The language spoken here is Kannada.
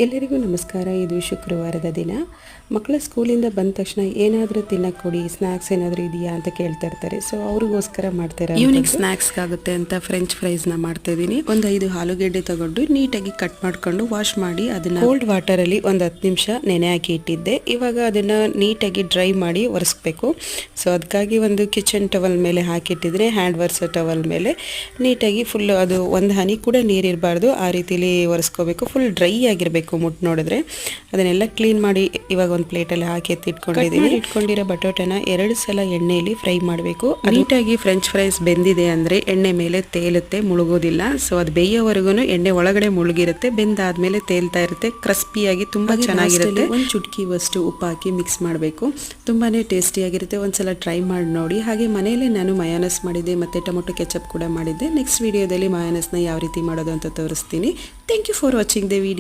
ಎಲ್ಲರಿಗೂ ನಮಸ್ಕಾರ. ಇದು ಶುಕ್ರವಾರದ ದಿನ. ಮಕ್ಕಳ ಸ್ಕೂಲಿಂದ ಬಂದ ತಕ್ಷಣ ಏನಾದರೂ ತಿನ್ನಕ್ಕೆ ಕೊಡಿ, ಸ್ನ್ಯಾಕ್ಸ್ ಏನಾದರೂ ಇದೆಯಾ ಅಂತ ಕೇಳ್ತಾ ಇರ್ತಾರೆ. ಸೊ ಅವ್ರಿಗೋಸ್ಕರ ಮಾಡ್ತಾರೆ. ಈವ್ನಿಂಗ್ ಸ್ನ್ಯಾಕ್ಸ್ಗಾಗುತ್ತೆ ಅಂತ ಫ್ರೆಂಚ್ ಫ್ರೈಸ್ನ ಮಾಡ್ತಾ ಇದ್ದೀನಿ. ಒಂದು 5 ಆಲೂಗೆಡ್ಡೆ ತಗೊಂಡು ನೀಟಾಗಿ ಕಟ್ ಮಾಡ್ಕೊಂಡು ವಾಶ್ ಮಾಡಿ ಅದನ್ನು ಕೋಲ್ಡ್ ವಾಟರಲ್ಲಿ ಒಂದು 10 ನಿಮಿಷ ನೆನೆ ಹಾಕಿ ಇಟ್ಟಿದ್ದೆ. ಇವಾಗ ಅದನ್ನು ನೀಟಾಗಿ ಡ್ರೈ ಮಾಡಿ ಒರೆಸ್ಬೇಕು. ಸೊ ಅದಕ್ಕಾಗಿ ಒಂದು ಕಿಚನ್ ಟವಲ್ ಮೇಲೆ ಹಾಕಿಟ್ಟಿದ್ರೆ ಹ್ಯಾಂಡ್ ವಾಶ್ ಟವಲ್ ಮೇಲೆ ನೀಟಾಗಿ ಫುಲ್ ಅದು ಒಂದು ಹನಿ ಕೂಡ ನೀರಿರಬಾರ್ದು, ಆ ರೀತಿಲಿ ಒರೆಸ್ಕೋಬೇಕು. ಫುಲ್ ಡ್ರೈ ಆಗಿರಬೇಕು. ಮುಟ್ಟು ನೋಡಿದ್ರೆ ಅದನ್ನೆಲ್ಲ ಕ್ಲೀನ್ ಮಾಡಿ ಇವಾಗ ಒಂದು ಪ್ಲೇಟಲ್ಲಿ ಹಾಕಿ ಎತ್ತಿಟ್ಕೊಂಡಿದ್ದೀನಿ. ಇಟ್ಕೊಂಡಿರೋ ಬಟಾಟೆನ 2 ಸಲ ಎಣ್ಣೆಯಲ್ಲಿ ಫ್ರೈ ಮಾಡಬೇಕು. ನೀಟಾಗಿ ಫ್ರೆಂಚ್ ಫ್ರೈಸ್ ಬೆಂದಿದೆ ಅಂದರೆ ಎಣ್ಣೆ ಮೇಲೆ ತೇಲುತ್ತೆ, ಮುಳುಗೋದಿಲ್ಲ. ಸೊ ಅದು ಬೇಯೋವರೆಗೂ ಎಣ್ಣೆ ಒಳಗಡೆ ಮುಳುಗಿರುತ್ತೆ, ಬೆಂದಾದ್ಮೇಲೆ ತೇಲ್ತಾ ಇರುತ್ತೆ. ಕ್ರಿಸ್ಪಿಯಾಗಿ ತುಂಬ ಚೆನ್ನಾಗಿರುತ್ತೆ. ಒಂದು ಚುಟ್ಕಿವಷ್ಟು ಉಪ್ಪು ಹಾಕಿ ಮಿಕ್ಸ್ ಮಾಡಬೇಕು. ತುಂಬಾ ಟೇಸ್ಟಿಯಾಗಿರುತ್ತೆ. ಒಂದ್ಸಲ ಟ್ರೈ ಮಾಡಿ ನೋಡಿ. ಹಾಗೆ ಮನೆಯಲ್ಲೇ ನಾನು ಮಯೋನಸ್ ಮಾಡಿದ್ದೆ ಮತ್ತು ಟೊಮೊಟೊ ಕೆಚಪ್ ಕೂಡ ಮಾಡಿದ್ದೆ. ನೆಕ್ಸ್ಟ್ ವಿಡಿಯೋದಲ್ಲಿ ಮಯೋನಸ್ನ ಯಾವ ರೀತಿ ಮಾಡೋದು ಅಂತ ತೋರಿಸ್ತೀನಿ. Thank you for watching the video.